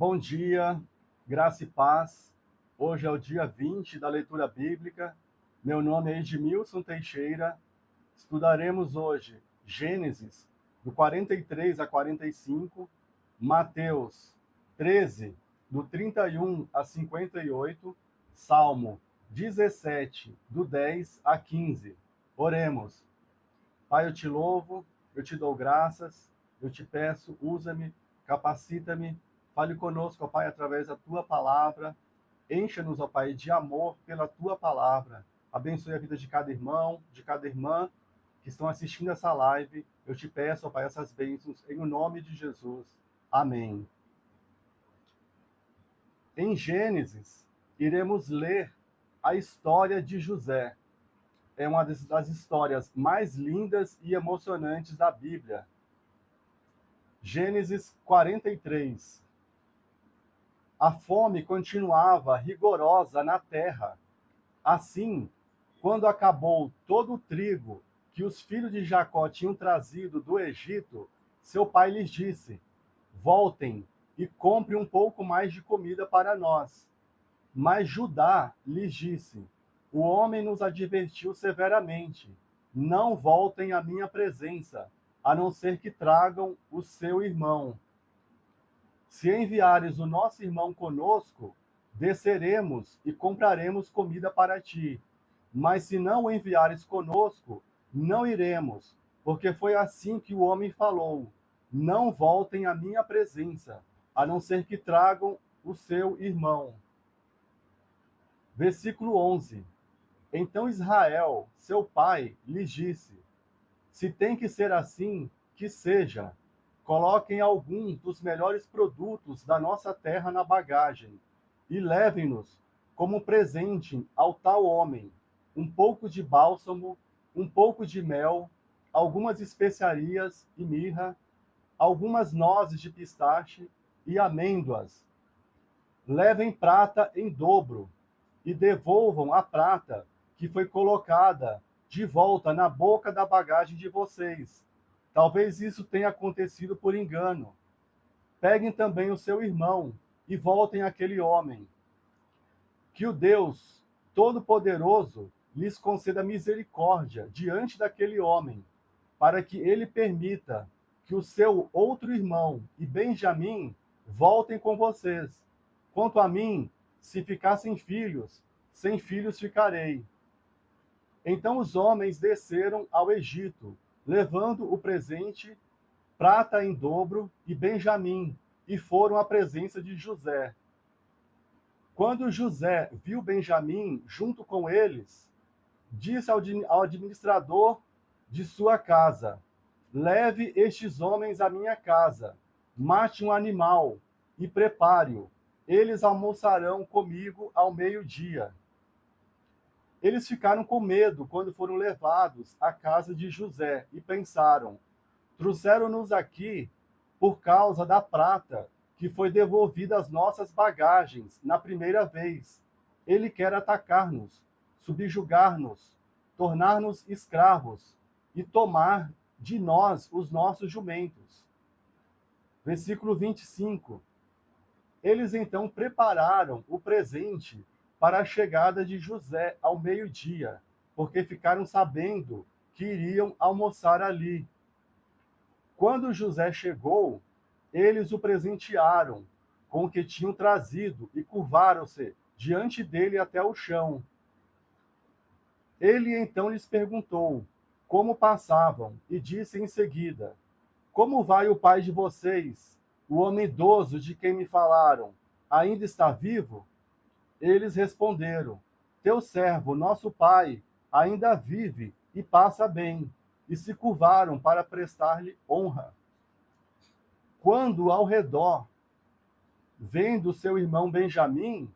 Bom dia, graça e paz. Hoje é o dia 20 da leitura bíblica. Meu nome é Edmilson Teixeira. Estudaremos hoje Gênesis, do 43 a 45, Mateus 13, do 31 a 58, Salmo 17, do 10 a 15. Oremos. Pai, eu te louvo, eu te dou graças, eu te peço, usa-me, capacita-me, fale conosco, ó Pai, através da tua palavra, encha-nos, ó Pai, de amor pela tua palavra, abençoe a vida de cada irmão, de cada irmã que estão assistindo essa live, eu te peço, ó Pai, essas bênçãos, em o nome de Jesus. Amém. Em Gênesis, iremos ler a história de José. É uma das histórias mais lindas e emocionantes da Bíblia. Gênesis 43. A fome continuava rigorosa na terra. Assim, quando acabou todo o trigo que os filhos de Jacó tinham trazido do Egito, seu pai lhes disse: voltem e comprem um pouco mais de comida para nós. Mas Judá lhes disse: o homem nos advertiu severamente: não voltem à minha presença, a não ser que tragam o seu irmão. Se enviares o nosso irmão conosco, desceremos e compraremos comida para ti. Mas se não o enviares conosco, não iremos, porque foi assim que o homem falou: não voltem à minha presença, a não ser que tragam o seu irmão. Versículo 11. Então Israel, seu pai, lhes disse: se tem que ser assim, que seja. Coloquem alguns dos melhores produtos da nossa terra na bagagem e levem-nos como presente ao tal homem um pouco de bálsamo, um pouco de mel, algumas especiarias e mirra, algumas nozes de pistache e amêndoas. Levem prata em dobro e devolvam a prata que foi colocada de volta na boca da bagagem de vocês. Talvez isso tenha acontecido por engano. Peguem também o seu irmão e voltem àquele homem. Que o Deus Todo-Poderoso lhes conceda misericórdia diante daquele homem, para que ele permita que o seu outro irmão e Benjamim voltem com vocês. Quanto a mim, se ficar sem filhos ficarei. Então os homens desceram ao Egito, levando o presente, prata em dobro e Benjamim, e foram à presença de José. Quando José viu Benjamim junto com eles, disse ao administrador de sua casa: leve estes homens à minha casa, mate um animal e prepare-o. Eles almoçarão comigo ao meio-dia. Eles ficaram com medo quando foram levados à casa de José e pensaram: trouxeram-nos aqui por causa da prata que foi devolvida às nossas bagagens na primeira vez. Ele quer atacar-nos, subjugar-nos, tornar-nos escravos e tomar de nós os nossos jumentos. Versículo 25. Eles então prepararam o presente para a chegada de José ao meio-dia, porque ficaram sabendo que iriam almoçar ali. Quando José chegou, eles o presentearam com o que tinham trazido e curvaram-se diante dele até o chão. Ele então lhes perguntou como passavam e disse em seguida: como vai o pai de vocês, o homem idoso de quem me falaram? Ainda está vivo? Eles responderam: teu servo, nosso pai, ainda vive e passa bem. E se curvaram para prestar-lhe honra. Quando ao redor, vendo seu irmão Benjamim,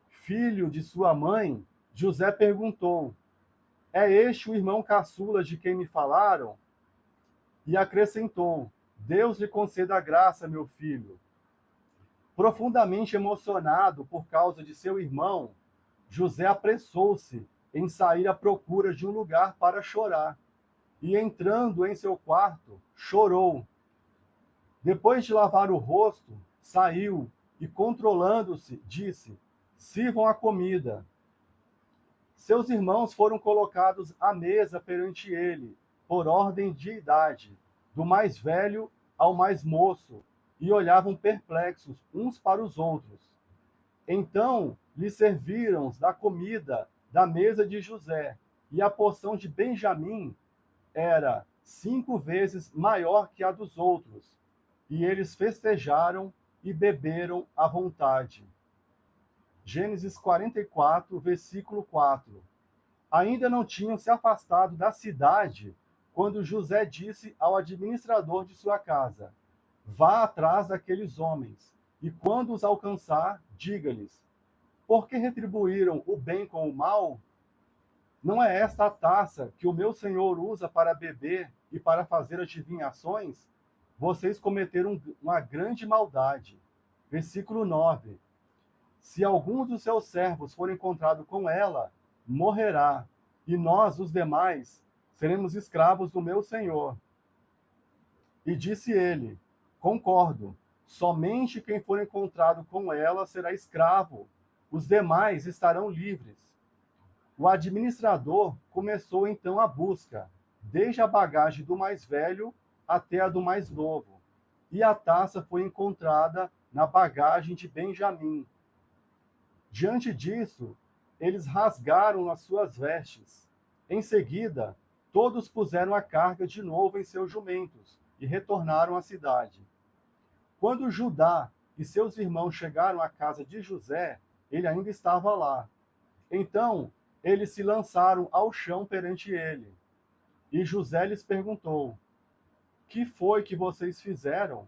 filho de sua mãe, José perguntou: é este o irmão caçula de quem me falaram? E acrescentou: Deus lhe conceda graça, meu filho. Profundamente emocionado por causa de seu irmão, José apressou-se em sair à procura de um lugar para chorar. E entrando em seu quarto, chorou. Depois de lavar o rosto, saiu e, controlando-se, disse: sirvam a comida. Seus irmãos foram colocados à mesa perante ele, por ordem de idade, do mais velho ao mais moço, e olhavam perplexos uns para os outros. Então lhe serviram da comida da mesa de José, e a porção de Benjamim era 5 vezes maior que a dos outros, e eles festejaram e beberam à vontade. Gênesis 44, versículo 4. Ainda não tinham se afastado da cidade quando José disse ao administrador de sua casa: vá atrás daqueles homens, e quando os alcançar, diga-lhes: por que retribuíram o bem com o mal? Não é esta a taça que o meu senhor usa para beber e para fazer adivinhações? Vocês cometeram uma grande maldade. Versículo 9. Se algum dos seus servos for encontrado com ela, morrerá, e nós, os demais, seremos escravos do meu senhor. E disse ele: concordo, somente quem for encontrado com ela será escravo, os demais estarão livres. O administrador começou então a busca, desde a bagagem do mais velho até a do mais novo, e a taça foi encontrada na bagagem de Benjamim. Diante disso, eles rasgaram as suas vestes. Em seguida, todos puseram a carga de novo em seus jumentos e retornaram à cidade. Quando Judá e seus irmãos chegaram à casa de José, ele ainda estava lá. Então, eles se lançaram ao chão perante ele. E José lhes perguntou: que foi que vocês fizeram?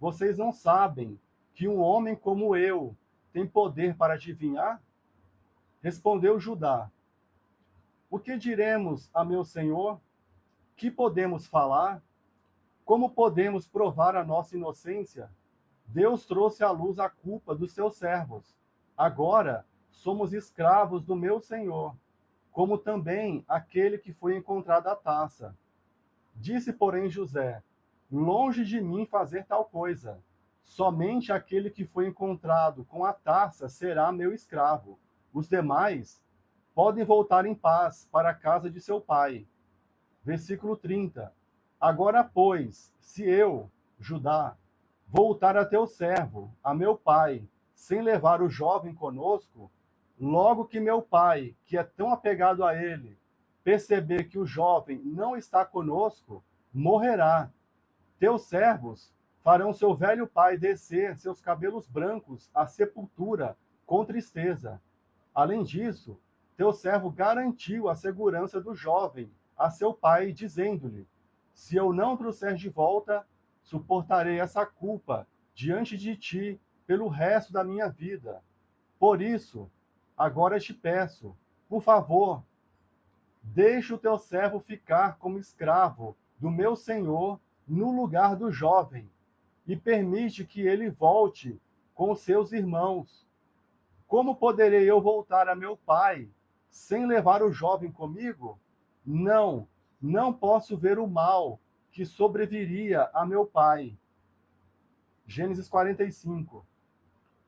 Vocês não sabem que um homem como eu tem poder para adivinhar? Respondeu Judá: o que diremos a meu senhor? Que podemos falar? Como podemos provar a nossa inocência? Deus trouxe à luz a culpa dos seus servos. Agora somos escravos do meu senhor, como também aquele que foi encontrado a taça. Disse, porém, José: longe de mim fazer tal coisa. Somente aquele que foi encontrado com a taça será meu escravo. Os demais podem voltar em paz para a casa de seu pai. Versículo 30. Agora, pois, se eu, Judá, voltar a teu servo, a meu pai, sem levar o jovem conosco, logo que meu pai, que é tão apegado a ele, perceber que o jovem não está conosco, morrerá. Teus servos farão seu velho pai descer seus cabelos brancos à sepultura com tristeza. Além disso, teu servo garantiu a segurança do jovem a seu pai, dizendo-lhe: se eu não trouxer de volta, suportarei essa culpa diante de ti pelo resto da minha vida. Por isso, agora te peço, por favor, deixa o teu servo ficar como escravo do meu senhor no lugar do jovem, e permite que ele volte com seus irmãos. Como poderei eu voltar a meu pai sem levar o jovem comigo? Não, não posso ver o mal que sobreviria a meu pai. Gênesis 45.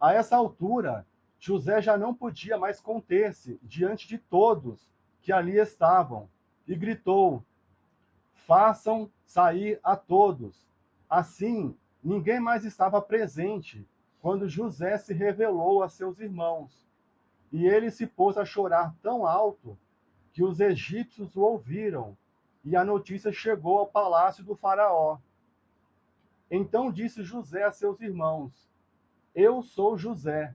A essa altura, José já não podia mais conter-se diante de todos que ali estavam, e gritou: façam sair a todos. Assim, ninguém mais estava presente quando José se revelou a seus irmãos. E ele se pôs a chorar tão alto que os egípcios o ouviram, e a notícia chegou ao palácio do faraó. Então disse José a seus irmãos: eu sou José.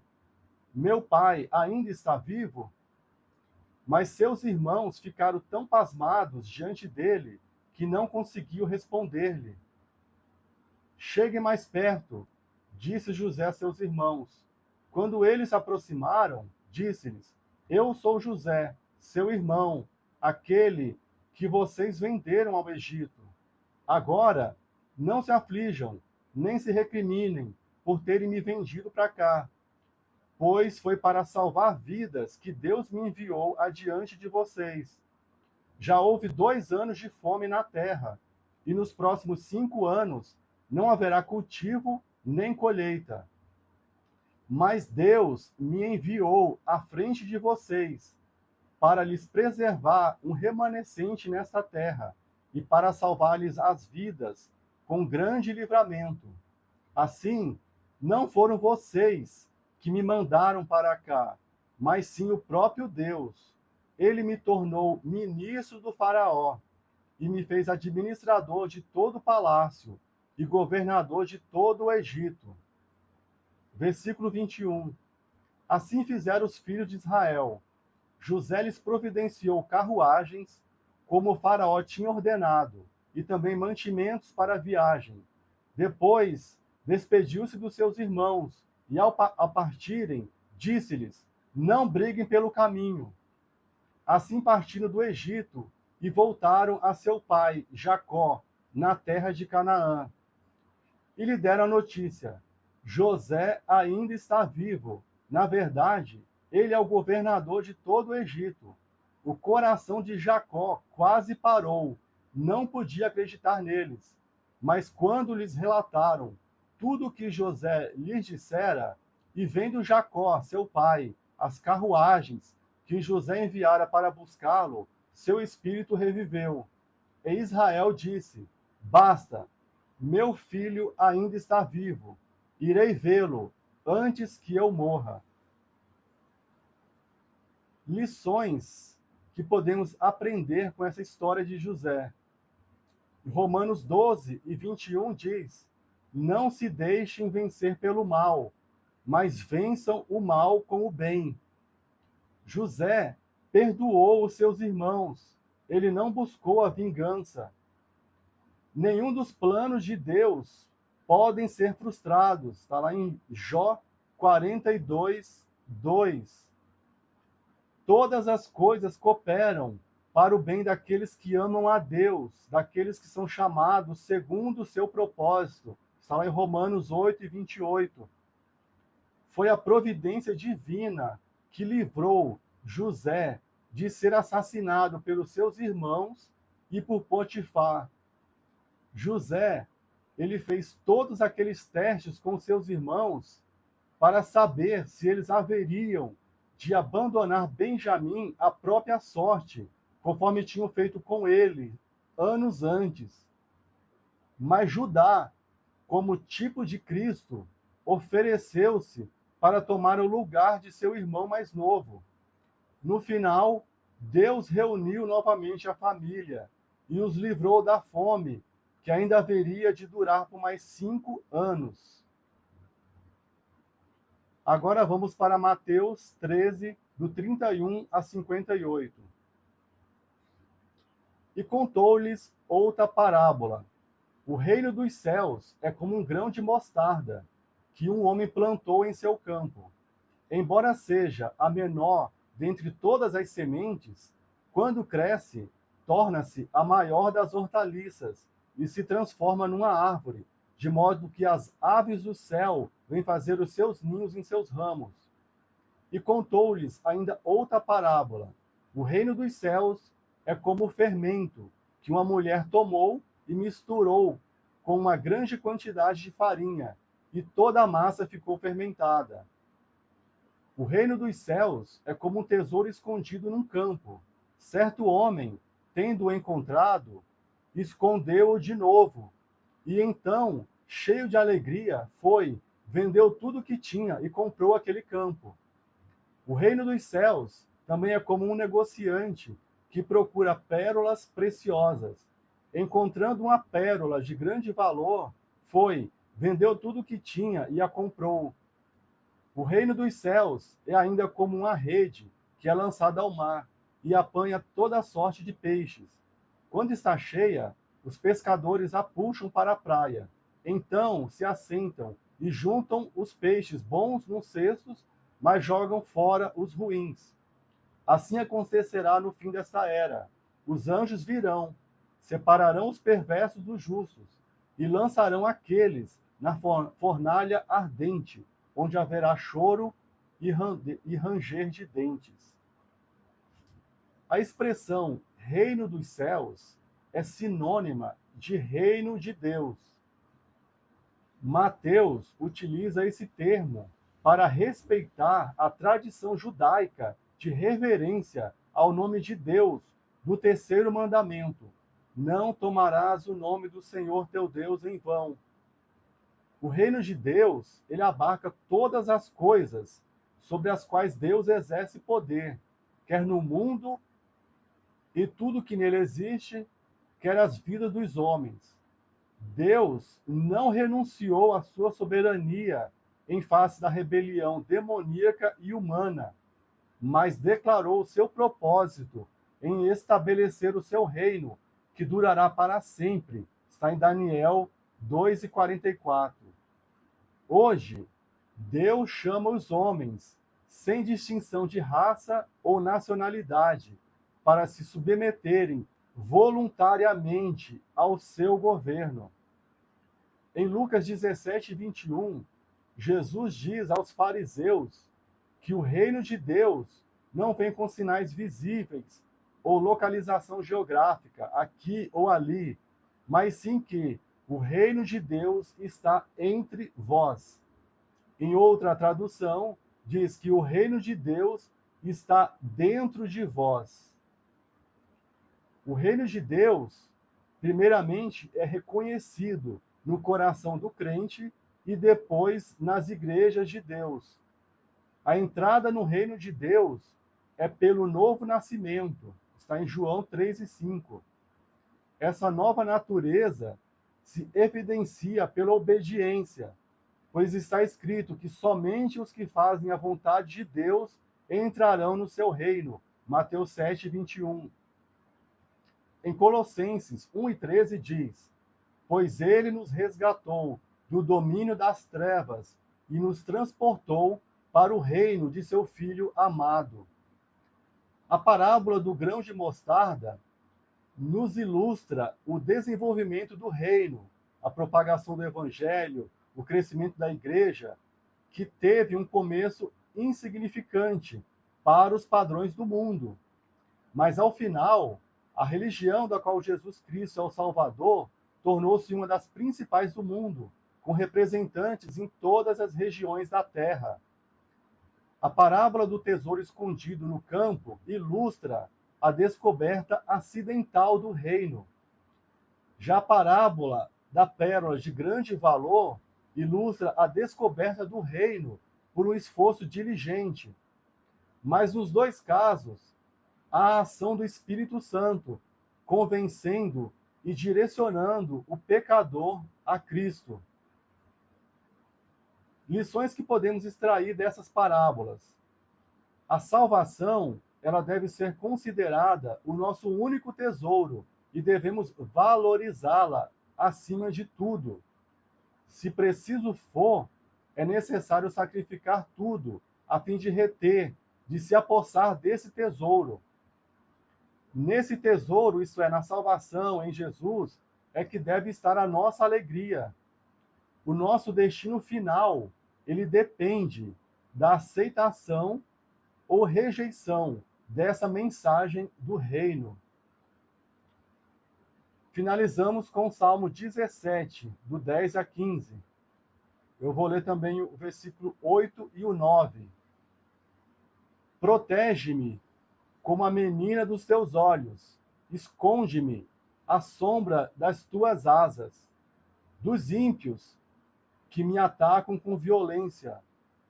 Meu pai ainda está vivo? Mas seus irmãos ficaram tão pasmados diante dele que não conseguiu responder-lhe. Chegue mais perto, disse José a seus irmãos. Quando eles se aproximaram, disse-lhes: eu sou José, seu irmão, aquele que vocês venderam ao Egito. Agora, não se aflijam, nem se recriminem por terem me vendido para cá, pois foi para salvar vidas que Deus me enviou adiante de vocês. Já houve 2 anos de fome na terra, e nos próximos 5 anos não haverá cultivo nem colheita. Mas Deus me enviou à frente de vocês para lhes preservar um remanescente nesta terra e para salvar-lhes as vidas com grande livramento. Assim, não foram vocês que me mandaram para cá, mas sim o próprio Deus. Ele me tornou ministro do Faraó e me fez administrador de todo o palácio e governador de todo o Egito. Versículo 21. Assim fizeram os filhos de Israel. José lhes providenciou carruagens, como o Faraó tinha ordenado, e também mantimentos para a viagem. Depois, despediu-se dos seus irmãos, e ao partirem, disse-lhes: Não briguem pelo caminho. Assim partiram do Egito e voltaram a seu pai, Jacó, na terra de Canaã. E lhe deram a notícia: José ainda está vivo. Na verdade, ele é o governador de todo o Egito. O coração de Jacó quase parou, não podia acreditar neles. Mas quando lhes relataram tudo o que José lhes dissera, e vendo Jacó, seu pai, as carruagens que José enviara para buscá-lo, seu espírito reviveu. E Israel disse: Basta, meu filho ainda está vivo. Irei vê-lo antes que eu morra. Lições que podemos aprender com essa história de José. Romanos 12 e 21 diz: Não se deixem vencer pelo mal, mas vençam o mal com o bem. José perdoou os seus irmãos. Ele não buscou a vingança. Nenhum dos planos de Deus podem ser frustrados. Está lá em Jó 42, 2. Todas as coisas cooperam para o bem daqueles que amam a Deus, daqueles que são chamados segundo o seu propósito. Está lá em Romanos 8 e 28. Foi a providência divina que livrou José de ser assassinado pelos seus irmãos e por Potifar. José, ele fez todos aqueles testes com seus irmãos para saber se eles haveriam de abandonar Benjamim à própria sorte, conforme tinham feito com ele anos antes. Mas Judá, como tipo de Cristo, ofereceu-se para tomar o lugar de seu irmão mais novo. No final, Deus reuniu novamente a família e os livrou da fome, que ainda haveria de durar por mais 5 anos. Agora vamos para Mateus 13, do 31 a 58. E contou-lhes outra parábola. O reino dos céus é como um grão de mostarda, que um homem plantou em seu campo. Embora seja a menor dentre todas as sementes, quando cresce, torna-se a maior das hortaliças e se transforma numa árvore, de modo que as aves do céu vêm fazer os seus ninhos em seus ramos. E contou-lhes ainda outra parábola. O reino dos céus é como o fermento que uma mulher tomou e misturou com uma grande quantidade de farinha, e toda a massa ficou fermentada. O reino dos céus é como um tesouro escondido num campo. Certo homem, tendo-o encontrado, escondeu-o de novo. E então, cheio de alegria, foi, vendeu tudo o que tinha e comprou aquele campo. O reino dos céus também é como um negociante que procura pérolas preciosas. Encontrando uma pérola de grande valor, foi, vendeu tudo o que tinha e a comprou. O reino dos céus é ainda como uma rede que é lançada ao mar e apanha toda sorte de peixes. Quando está cheia, os pescadores a puxam para a praia. Então se assentam e juntam os peixes bons nos cestos, mas jogam fora os ruins. Assim acontecerá no fim desta era. Os anjos virão, separarão os perversos dos justos e lançarão aqueles na fornalha ardente, onde haverá choro e ranger de dentes. A expressão reino dos céus é sinônima de reino de Deus. Mateus utiliza esse termo para respeitar a tradição judaica de reverência ao nome de Deus, do terceiro mandamento: não tomarás o nome do Senhor teu Deus em vão. O reino de Deus, ele abarca todas as coisas sobre as quais Deus exerce poder, quer no mundo e tudo que nele existe, quer as vidas dos homens. Deus não renunciou à sua soberania em face da rebelião demoníaca e humana, mas declarou o seu propósito em estabelecer o seu reino, que durará para sempre. Está em Daniel 2:44. Hoje, Deus chama os homens, sem distinção de raça ou nacionalidade, para se submeterem voluntariamente ao seu governo. Em Lucas 17:21, Jesus diz aos fariseus que o reino de Deus não vem com sinais visíveis ou localização geográfica, aqui ou ali, mas sim que o reino de Deus está entre vós. Em outra tradução, diz que o reino de Deus está dentro de vós. O reino de Deus, primeiramente, é reconhecido no coração do crente e depois nas igrejas de Deus. A entrada no reino de Deus é pelo novo nascimento. Está em João 3:5. Essa nova natureza se evidencia pela obediência, pois está escrito que somente os que fazem a vontade de Deus entrarão no seu reino. Mateus 7:21. Em Colossenses 1:13 diz: pois ele nos resgatou do domínio das trevas e nos transportou para o reino de seu Filho amado. A parábola do grão de mostarda nos ilustra o desenvolvimento do reino, a propagação do evangelho, o crescimento da igreja, que teve um começo insignificante para os padrões do mundo. Mas, ao final, a religião da qual Jesus Cristo é o Salvador tornou-se uma das principais do mundo, com representantes em todas as regiões da terra. A parábola do tesouro escondido no campo ilustra a descoberta acidental do reino. Já a parábola da pérola de grande valor ilustra a descoberta do reino por um esforço diligente. Mas nos dois casos, a ação do Espírito Santo, convencendo e direcionando o pecador a Cristo. Lições que podemos extrair dessas parábolas. A salvação, ela deve ser considerada o nosso único tesouro e devemos valorizá-la acima de tudo. Se preciso for, é necessário sacrificar tudo a fim de reter, de se apossar desse tesouro. Nesse tesouro, isto é, na salvação em Jesus, é que deve estar a nossa alegria. O nosso destino final, ele depende da aceitação ou rejeição dessa mensagem do reino. Finalizamos com o Salmo 17, do 10 a 15. Eu vou ler também o versículo 8 e o 9. Protege-me como a menina dos teus olhos, esconde-me à sombra das tuas asas, dos ímpios que me atacam com violência,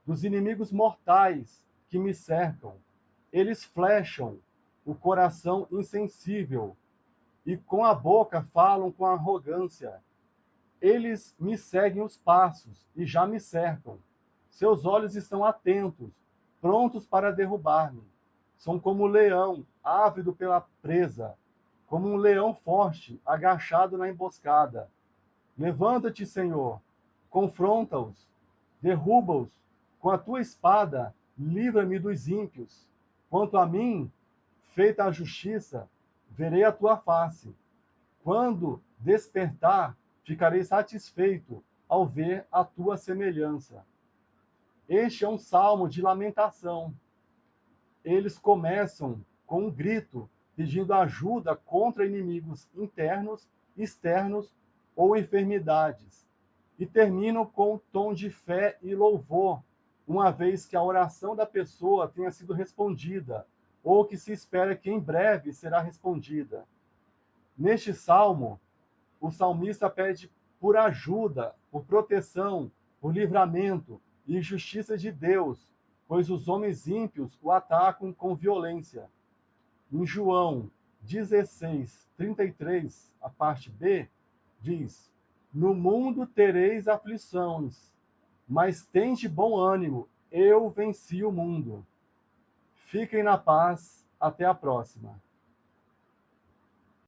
dos inimigos mortais que me cercam. Eles flecham o coração insensível e com a boca falam com arrogância. Eles me seguem os passos e já me cercam. Seus olhos estão atentos, prontos para derrubar-me. São como um leão, ávido pela presa, como um leão forte, agachado na emboscada. Levanta-te, Senhor, confronta-os, derruba-os. Com a tua espada, livra-me dos ímpios. Quanto a mim, feita a justiça, verei a tua face. Quando despertar, ficarei satisfeito ao ver a tua semelhança. Este é um salmo de lamentação. Eles começam com um grito, pedindo ajuda contra inimigos internos, externos ou enfermidades, e terminam com um tom de fé e louvor, uma vez que a oração da pessoa tenha sido respondida, ou que se espera que em breve será respondida. Neste salmo, o salmista pede por ajuda, por proteção, por livramento e justiça de Deus, pois os homens ímpios o atacam com violência. Em João 16:33, a parte B, diz: No mundo tereis aflições, mas tende bom ânimo, eu venci o mundo. Fiquem na paz, até a próxima.